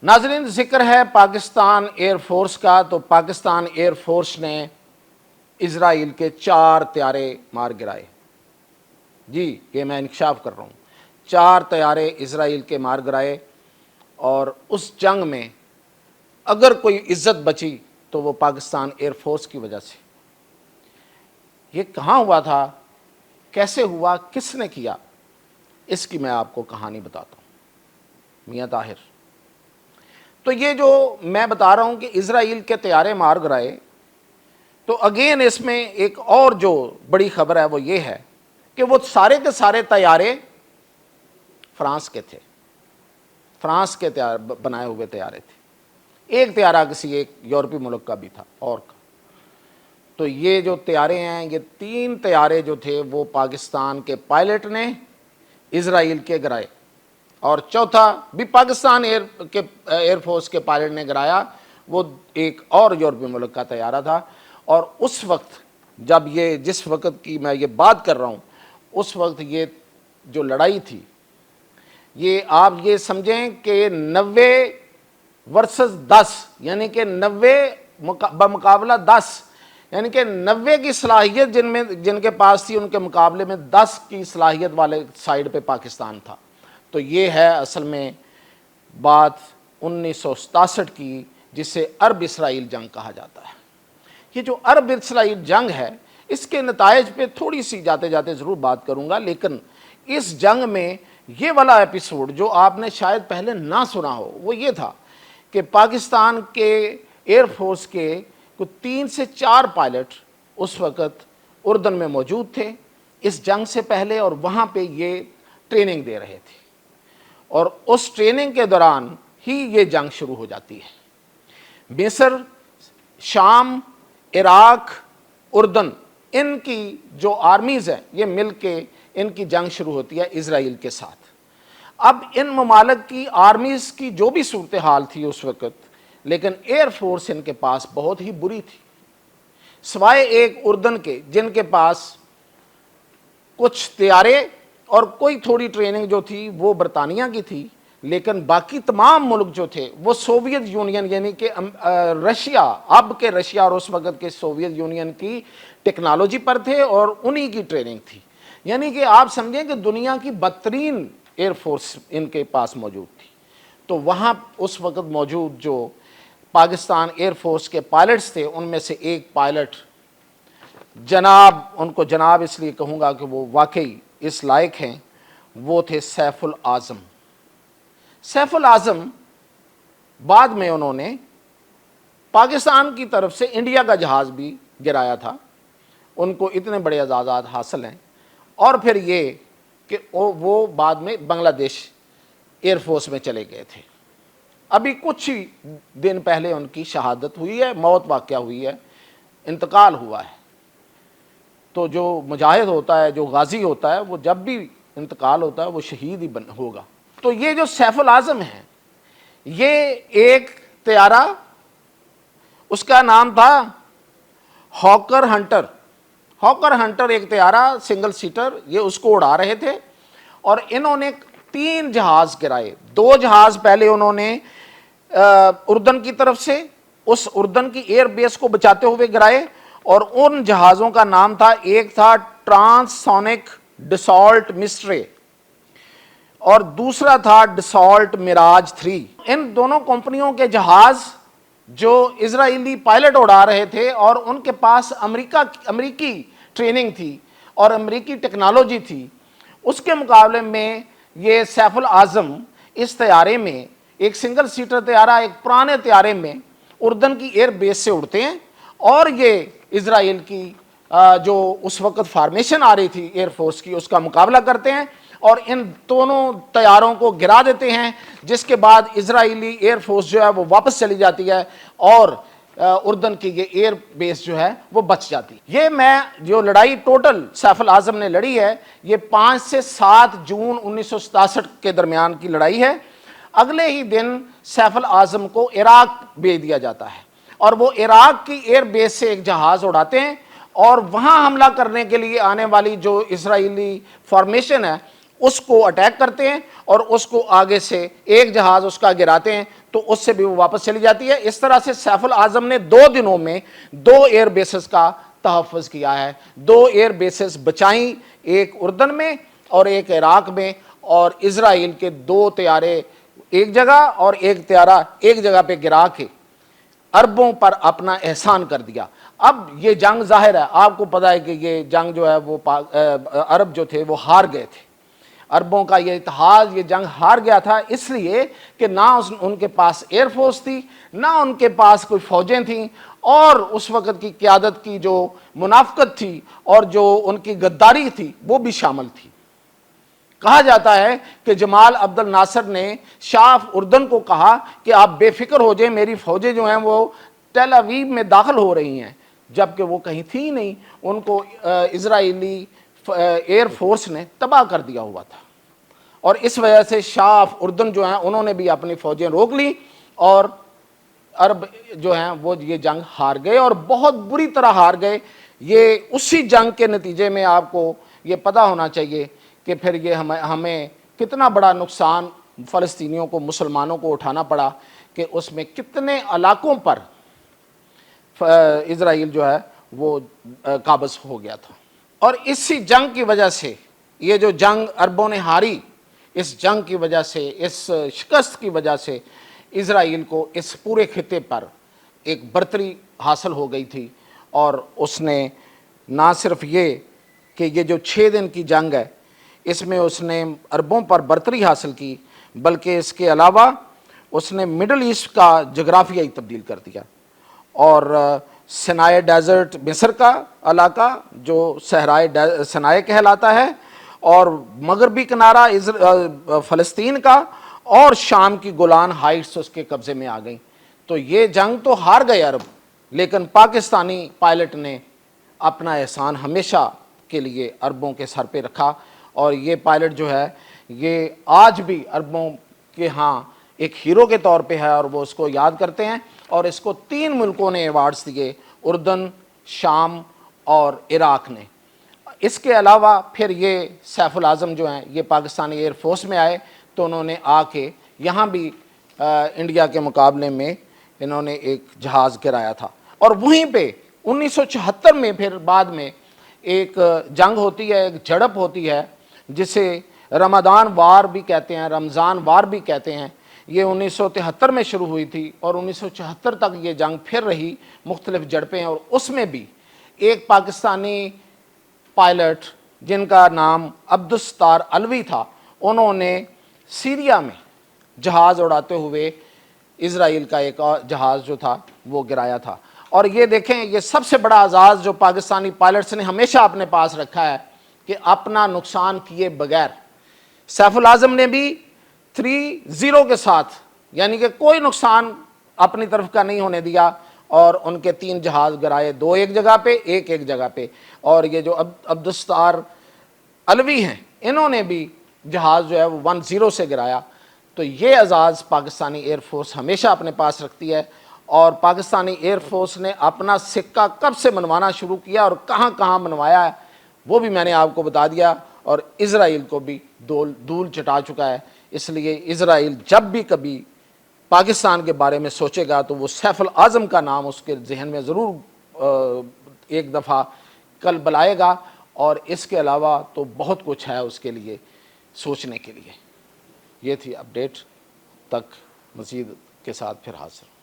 ناظرین، ذکر ہے پاکستان ایئر فورس کا، تو پاکستان ایئر فورس نے اسرائیل کے 4 طیارے مار گرائے۔ جی، یہ میں انکشاف کر رہا ہوں، 4 طیارے اسرائیل کے مار گرائے، اور اس جنگ میں اگر کوئی عزت بچی تو وہ پاکستان ایئر فورس کی وجہ سے۔ یہ کہاں ہوا تھا، کیسے ہوا، کس نے کیا، اس کی میں آپ کو کہانی بتاتا ہوں۔ میاں طاہر، تو یہ جو میں بتا رہا ہوں کہ اسرائیل کے طیارے مار گرائے، تو اگین اس میں ایک اور جو بڑی خبر ہے وہ یہ ہے کہ وہ سارے کے سارے طیارے فرانس کے تھے، فرانس کے بنائے ہوئے طیارے تھے۔ ایک طیارہ کسی ایک یورپی ملک کا بھی تھا اور کا۔ تو یہ جو طیارے ہیں، یہ 3 طیارے جو تھے وہ پاکستان کے پائلٹ نے اسرائیل کے گرائے، اور چوتھا بھی پاکستان ایئر فورس کے پائلٹ نے گرایا، وہ ایک اور یورپی ملک کا طیارہ تھا۔ اور اس وقت جب جس وقت کی میں یہ بات کر رہا ہوں، اس وقت یہ جو لڑائی تھی، یہ آپ یہ سمجھیں کہ 90 ورسز 10، یعنی کہ 90 بمقابلہ 10، یعنی کہ 90 کی صلاحیت جن کے پاس تھی، ان کے مقابلے میں 10 کی صلاحیت والے سائیڈ پہ پاکستان تھا۔ تو یہ ہے اصل میں بات 1967 کی، جسے عرب اسرائیل جنگ کہا جاتا ہے۔ یہ جو عرب اسرائیل جنگ ہے، اس کے نتائج پہ تھوڑی سی جاتے جاتے ضرور بات کروں گا، لیکن اس جنگ میں یہ والا ایپیسوڈ جو آپ نے شاید پہلے نہ سنا ہو، وہ یہ تھا کہ پاکستان کے ایئر فورس کے کچھ 3 سے 4 پائلٹ اس وقت اردن میں موجود تھے اس جنگ سے پہلے، اور وہاں پہ یہ ٹریننگ دے رہے تھے، اور اس ٹریننگ کے دوران ہی یہ جنگ شروع ہو جاتی ہے۔ مصر، شام، عراق، اردن، ان کی جو آرمیز ہیں، یہ مل کے ان کی جنگ شروع ہوتی ہے اسرائیل کے ساتھ۔ اب ان ممالک کی آرمیز کی جو بھی صورتحال تھی اس وقت، لیکن ایئر فورس ان کے پاس بہت ہی بری تھی، سوائے ایک اردن کے جن کے پاس کچھ طیارے اور کوئی تھوڑی ٹریننگ جو تھی وہ برطانیہ کی تھی، لیکن باقی تمام ملک جو تھے وہ سوویت یونین، یعنی کہ رشیا، اب کے رشیا اور اس وقت کے سوویت یونین کی ٹیکنالوجی پر تھے، اور انہی کی ٹریننگ تھی۔ یعنی کہ آپ سمجھیں کہ دنیا کی بدترین ایئر فورس ان کے پاس موجود تھی۔ تو وہاں اس وقت موجود جو پاکستان ایئر فورس کے پائلٹس تھے، ان میں سے ایک پائلٹ جناب، ان کو جناب اس لیے کہوں گا کہ وہ واقعی اس لائق ہیں، وہ تھے سیف الاعظم۔ سیف الاعظم بعد میں انہوں نے پاکستان کی طرف سے انڈیا کا جہاز بھی گرایا تھا، ان کو اتنے بڑے اعزازات حاصل ہیں۔ اور پھر یہ کہ وہ بعد میں بنگلہ دیش ایئر فورس میں چلے گئے تھے۔ ابھی کچھ ہی دن پہلے ان کی شہادت ہوئی ہے، موت واقعہ ہوئی ہے، انتقال ہوا ہے۔ تو جو مجاہد ہوتا ہے، جو غازی ہوتا ہے، وہ جب بھی انتقال ہوتا ہے وہ شہید ہی ہوگا۔ تو یہ جو سیف الاعظم ہیں، یہ ایک طیارہ، اس کا نام تھا ہاکر ہنٹر۔ ہاکر ہنٹر ایک طیارہ سنگل سیٹر، یہ اس کو اڑا رہے تھے، اور انہوں نے 3 جہاز گرائے۔ 2 جہاز پہلے انہوں نے اردن کی طرف سے اس اردن کی ایئر بیس کو بچاتے ہوئے گرائے، اور ان جہازوں کا نام تھا، ایک تھا ٹرانس سونک ڈسالٹ مسٹرے، اور دوسرا تھا ڈسالٹ میراج 3۔ ان دونوں کمپنیوں کے جہاز جو اسرائیلی پائلٹ اڑا رہے تھے، اور ان کے پاس امریکی ٹریننگ تھی اور امریکی ٹیکنالوجی تھی، اس کے مقابلے میں یہ سیف الاعظم اس طیارے میں، ایک سنگل سیٹر طیارہ، ایک پرانے طیارے میں اردن کی ایئر بیس سے اڑتے ہیں، اور یہ اسرائیل کی جو اس وقت فارمیشن آ رہی تھی ایئر فورس کی، اس کا مقابلہ کرتے ہیں، اور ان دونوں طیاروں کو گرا دیتے ہیں، جس کے بعد اسرائیلی ایئر فورس جو ہے وہ واپس چلی جاتی ہے، اور اردن کی یہ ایئر بیس جو ہے وہ بچ جاتی ہے۔ یہ میں جو لڑائی ٹوٹل سیف الاعظم نے لڑی ہے، یہ 5 سے 7 جون 1967 کے درمیان کی لڑائی ہے۔ اگلے ہی دن سیف الاعظم کو عراق بھیج دیا جاتا ہے، اور وہ عراق کی ایئر بیس سے ایک جہاز اڑاتے ہیں، اور وہاں حملہ کرنے کے لیے آنے والی جو اسرائیلی فارمیشن ہے اس کو اٹیک کرتے ہیں، اور اس کو آگے سے ایک جہاز اس کا گراتے ہیں، تو اس سے بھی وہ واپس چلی جاتی ہے۔ اس طرح سے سیف العظم نے 2 دنوں میں 2 ایئر بیسز کا تحفظ کیا ہے، 2 ایئر بیسز بچائیں، ایک اردن میں اور ایک عراق میں، اور اسرائیل کے 2 طیارے ایک جگہ اور ایک طیارہ ایک جگہ پہ گرا کے عربوں پر اپنا احسان کر دیا۔ اب یہ جنگ ظاہر ہے، آپ کو پتہ ہے کہ یہ جنگ جو ہے وہ عرب جو تھے وہ ہار گئے تھے، عربوں کا یہ اتحاد یہ جنگ ہار گیا تھا، اس لیے کہ نہ ان کے پاس ایئر فورس تھی، نہ ان کے پاس کوئی فوجیں تھیں، اور اس وقت کی قیادت کی جو منافقت تھی اور جو ان کی غداری تھی وہ بھی شامل تھی۔ کہا جاتا ہے کہ جمال عبد الناصر نے شاہ اردن کو کہا کہ آپ بے فکر ہو جائیں، میری فوجیں جو ہیں وہ تل اویو میں داخل ہو رہی ہیں، جبکہ وہ کہیں تھی نہیں، ان کو اسرائیلی ایئر فورس نے تباہ کر دیا ہوا تھا، اور اس وجہ سے شاہ اردن جو ہیں انہوں نے بھی اپنی فوجیں روک لی، اور عرب جو ہیں وہ یہ جنگ ہار گئے، اور بہت بری طرح ہار گئے۔ یہ اسی جنگ کے نتیجے میں آپ کو یہ پتہ ہونا چاہیے کہ پھر یہ ہمیں کتنا بڑا نقصان فلسطینیوں کو، مسلمانوں کو اٹھانا پڑا، کہ اس میں کتنے علاقوں پر اسرائیل جو ہے وہ قابض ہو گیا تھا۔ اور اسی جنگ کی وجہ سے، یہ جو جنگ عربوں نے ہاری، اس جنگ کی وجہ سے، اس شکست کی وجہ سے اسرائیل کو اس پورے خطے پر ایک برتری حاصل ہو گئی تھی، اور اس نے نہ صرف یہ کہ یہ جو 6 دن کی جنگ ہے اس میں اس نے عربوں پر برتری حاصل کی، بلکہ اس کے علاوہ اس نے مڈل ایسٹ کا جغرافیہ ہی تبدیل کر دیا، اور سینائے ڈیزرٹ مصر کا علاقہ جو صحرائے سینائے کہلاتا ہے، اور مغربی کنارہ فلسطین کا، اور شام کی گولان ہائٹس اس کے قبضے میں آ گئیں۔ تو یہ جنگ تو ہار گئے عرب، لیکن پاکستانی پائلٹ نے اپنا احسان ہمیشہ کے لیے عربوں کے سر پہ رکھا، اور یہ پائلٹ جو ہے یہ آج بھی عربوں کے ہاں ایک ہیرو کے طور پہ ہے، اور وہ اس کو یاد کرتے ہیں، اور اس کو 3 ملکوں نے ایوارڈز دیے، اردن، شام اور عراق نے۔ اس کے علاوہ پھر یہ سیف العظم جو ہیں یہ پاکستانی ایئر فورس میں آئے، تو انہوں نے آ کے یہاں بھی انڈیا کے مقابلے میں انہوں نے ایک جہاز گرایا تھا، اور وہیں پہ 1974 میں پھر بعد میں ایک جنگ ہوتی ہے، ایک جھڑپ ہوتی ہے جسے رمضان وار بھی کہتے ہیں، رمضان وار بھی کہتے ہیں۔ یہ 1973 میں شروع ہوئی تھی، اور 1974 تک یہ جنگ پھر رہی، مختلف جھڑپیں، اور اس میں بھی ایک پاکستانی پائلٹ جن کا نام عبدالستار علوی تھا، انہوں نے سیریا میں جہاز اڑاتے ہوئے اسرائیل کا ایک جہاز جو تھا وہ گرایا تھا۔ اور یہ دیکھیں، یہ سب سے بڑا اعزاز جو پاکستانی پائلٹس نے ہمیشہ اپنے پاس رکھا ہے کہ اپنا نقصان کیے بغیر۔ سیف العظم نے بھی 3-0 کے ساتھ، یعنی کہ کوئی نقصان اپنی طرف کا نہیں ہونے دیا، اور ان کے 3 جہاز گرائے، 2 ایک جگہ پہ، ایک جگہ پہ، اور یہ جو عبدالستار علوی ہیں انہوں نے بھی جہاز جو ہے وہ 1-0 سے گرایا۔ تو یہ اعزاز پاکستانی ایئر فورس ہمیشہ اپنے پاس رکھتی ہے، اور پاکستانی ایئر فورس نے اپنا سکہ کب سے منوانا شروع کیا اور کہاں کہاں منوایا ہے وہ بھی میں نے آپ کو بتا دیا، اور اسرائیل کو بھی دھول چٹا چکا ہے۔ اس لیے اسرائیل جب بھی کبھی پاکستان کے بارے میں سوچے گا تو وہ سیف العظم کا نام اس کے ذہن میں ضرور ایک دفعہ قلب لائے گا، اور اس کے علاوہ تو بہت کچھ ہے اس کے لیے سوچنے کے لیے۔ یہ تھی اپڈیٹ، تک مزید کے ساتھ پھر حاضر۔